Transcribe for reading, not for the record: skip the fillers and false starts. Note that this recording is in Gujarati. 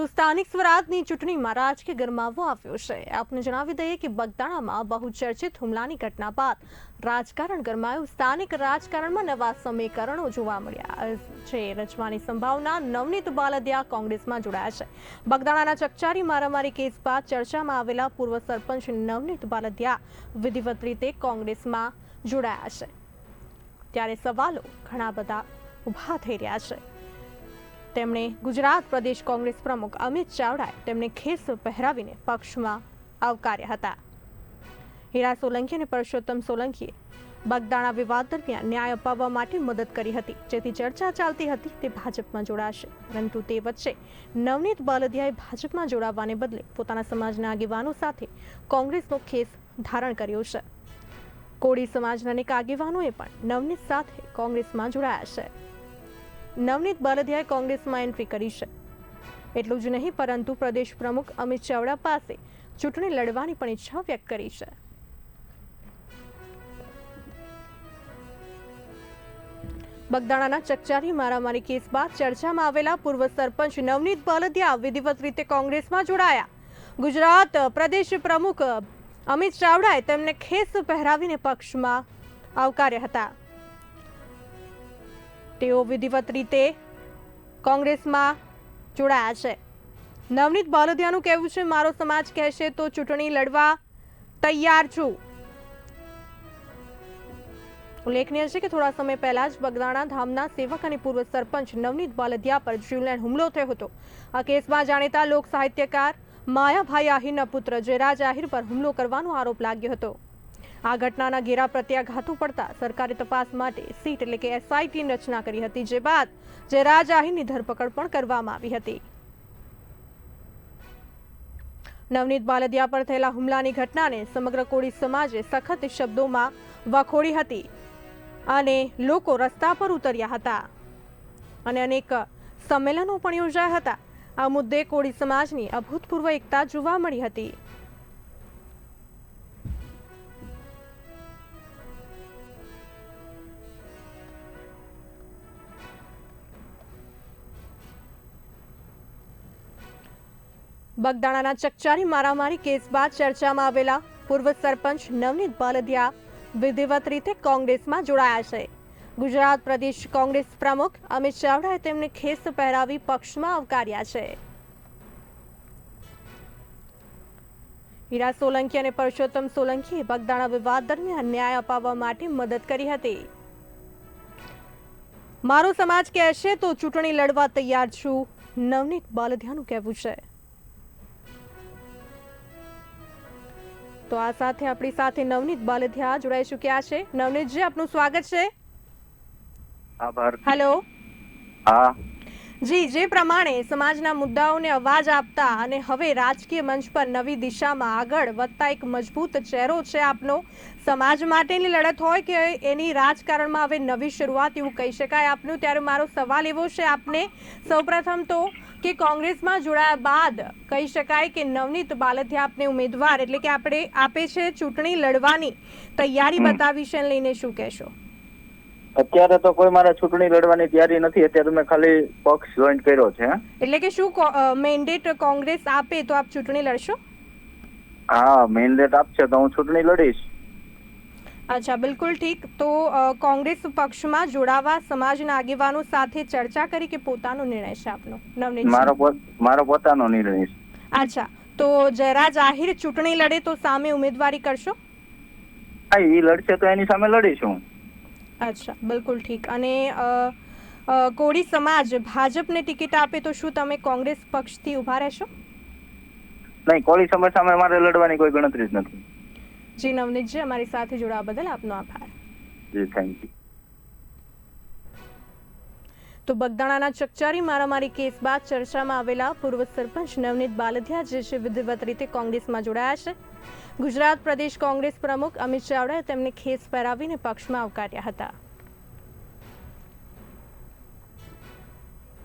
તો સ્થાનિક સ્વરાજની ચૂંટણીમાં રાજકીય ગરમાવો આવ્યો છે। આપને જણાવી દઈએ કે બગદાણામાં બહુચર્ચિત હુમલાની ઘટના બાદ રાજકારણ ગરમાયું। સ્થાનિક રાજકારણમાં નવા સમીકરણો જોવા મળ્યા છે। રચવાની સંભાવના। નવનીત બાલદિયા કોંગ્રેસમાં જોડાયા છે। બગદાણાના ચકચારી મારામારી કેસ બાદ ચર્ચામાં આવેલા પૂર્વ સરપંચ નવનીત બાલદિયા વિધિવત રીતે કોંગ્રેસમાં જોડાયા છે। ત્યારે સવાલો ઘણા બધા ઊભા થઈ રહ્યા છે। તેમણે ગુજરાત પ્રદેશ કોંગ્રેસ પ્રમુખ અમિત ચાવડાએ તેમને ખેસ પહેરાવીને પક્ષમાં આવકાર્યા હતા। હીરા સોલંકી અને પરસોત્તમ સોલંકીએ બગદાણા વિવાદ દરમિયાન ન્યાય અપાવવા માટે મદદ કરી હતી, જેથી ચર્ચા ચાલતી હતી તે ભાજપમાં જોડાશે। પરંતુ તે વચ્ચે નવનીત બાલદિયાએ ભાજપમાં જોડાવાને બદલે પોતાના સમાજના આગેવાનો સાથે કોંગ્રેસનો ખેસ ધારણ કર્યો છે। કોળી સમાજના અનેક આગેવાનોએ પણ નવનીત સાથે કોંગ્રેસમાં જોડાયા છે। નવનીત બાલદિયાએ કોંગ્રેસમાં એન્ટ્રી કરી છે। એટલું જ નહીં, પરંતુ પ્રદેશ પ્રમુખ અમિત ચાવડા પાસે ચૂંટણી લડવાની પણ ઈચ્છા વ્યક્ત કરી છે। બગદાણાના ચકચારી મારામારી કેસ બાદ ચર્ચામાં આવેલા પૂર્વ સરપંચ નવનીત બાલદિયા વિધિવત રીતે કોંગ્રેસમાં જોડાયા। ગુજરાત પ્રદેશ પ્રમુખ અમિત ચાવડાએ તેમને ખેસ પહેરાવીને પક્ષમાં આવકાર્યા હતા। તેઓ વિધિવત રીતે કોંગ્રેસમાં જોડાયા છે। નવનીત બાલદિયાનું કહેવું છે, મારો સમાજ કહેશે તો ચૂંટણી લડવા તૈયાર છું। ઉલ્લેખનીય છે કે થોડા સમય પહેલા જ બગદાણા ધામના સેવક અને પૂર્વ સરપંચ નવનીત બાલદિયા પર જીવલેણ હુમલો થયો હતો। આ કેસમાં જાણીતા લોક સાહિત્યકાર માયાભાઈ આહિરના પુત્ર જયરાજ આહિર પર હુમલો કરવાનો આરોપ લાગ્યો હતો। આ ઘટનાના ઘેરા પ્રત્યાઘાતો પડતા સરકારે તપાસ માટે સીટ એટલે કે એસઆઈટીની રચના કરી હતી, જે બાદ જયરાજ આહિરની ધરપકડ પણ કરવામાં આવી હતી। નવનીત બાલદિયા પર થયેલા હુમલાની ઘટનાને સમગ્ર કોળી સમાજે સખત શબ્દોમાં વખોડી હતી અને લોકો રસ્તા પર ઉતર્યા હતા અને અનેક સંમેલનો પણ યોજાયા હતા। આ મુદ્દે કોળી સમાજની અભૂતપૂર્વ એકતા જોવા મળી હતી। બગદાણાના ચકચારી મારામારી કેસ બાદ ચર્ચામાં આવેલા પૂર્વ સરપંચ નવનીત બાલદિયા વિધિવત રીતે કોંગ્રેસમાં જોડાયા છે। ગુજરાત પ્રદેશ કોંગ્રેસ પ્રમુખ અમિત ચાવડાએ તેમને ખેસ પહેરાવી પક્ષમાં આવકાર્યા છે। હીરા સોલંકી અને પરસોત્તમ સોલંકીએ બગદાણા વિવાદ દરમિયાન ન્યાય અપાવવા માટે મદદ કરી હતી। મારો સમાજ કહેશે તો ચૂંટણી લડવા તૈયાર છું, નવનીત બાલદિયાનું કહેવું છે। તો આ સાથે આપણી સાથે નવનીત બાલદિયા જોડાઈ ચૂક્યા છે। નવનીતજી, આપનું સ્વાગત છે। આભાર। હેલો। હા જી, જે પ્રમાણે સમાજના મુદ્દાઓને અવાજ આપતા અને હવે રાજકીય મંચ પર નવી દિશામાં આગળ વધતા એક મજબૂત ચહેરો છે આપનો। સમાજ માટેની લડત હોય કે એની રાજકારણમાં હવે નવી શરૂઆત એવું કહી શકાય આપનું। ત્યારે મારો સવાલ એવો છે આપને સૌપ્રથમ તો કે કોંગ્રેસમાં જોડાયા બાદ કહી શકાય કે નવનીત બાલદિયા આપને ઉમેદવાર એટલે કે આપે છે ચૂંટણી લડવાની તૈયારી બતાવી છે, લઈને શું કહેશો? અત્યારે તો કોઈ મારે ચૂંટણી લડવાની તૈયારી નથી। અત્યારે મેં ખાલી પક્ષ જોઈન કર્યો છે। એટલે કે શું મેન્ડેટ કોંગ્રેસ આપે તો આપ ચૂંટણી લડશો? હા, મેન્ડેટ આપશે તો હું ચૂંટણી લડીશ। અચ્છા, બિલકુલ ઠીક। તો કોંગ્રેસ પક્ષમાં જોડાવા સમાજના આગેવાનો સાથે ચર્ચા કરી કે પોતાનો નિર્ણય છે આપનો? નવનીત, મારો પોતાનો નિર્ણય છે। અચ્છા, તો જયરાજ આહિર ચૂંટણી લડે તો સામે ઉમેદવારી કરશો? હા, એ લડશે તો એની સામે લડીશું। અચ્છા, બિલકુલ ઠીક। અને કોળી સમાજ ભાજપને ટિકિટ આપે તો શું તમે કોંગ્રેસ પક્ષથી ઉભા રહેશો? નહીં, કોળી સમાજ સામે મારે લડવાની કોઈ ગણતરી જ નથી। જી નવનીતજી, અમારી સાથે જોડાવા બદલ આપનો આભાર। જી, થેન્ક યુ। તો બગદાણાના ચકચારી મારામારી કેસ બાદ ચર્ચામાં આવેલા પૂર્વ સરપંચ નવનીત બાલદિયા જે છે વિધિવત રીતે કોંગ્રેસમાં જોડાયા છે। ગુજરાત પ્રદેશ કોંગ્રેસ પ્રમુખ અમિત ચાવડાએ તેમને ખેસ પહેરાવીને પક્ષમાં આવકાર્યા હતા।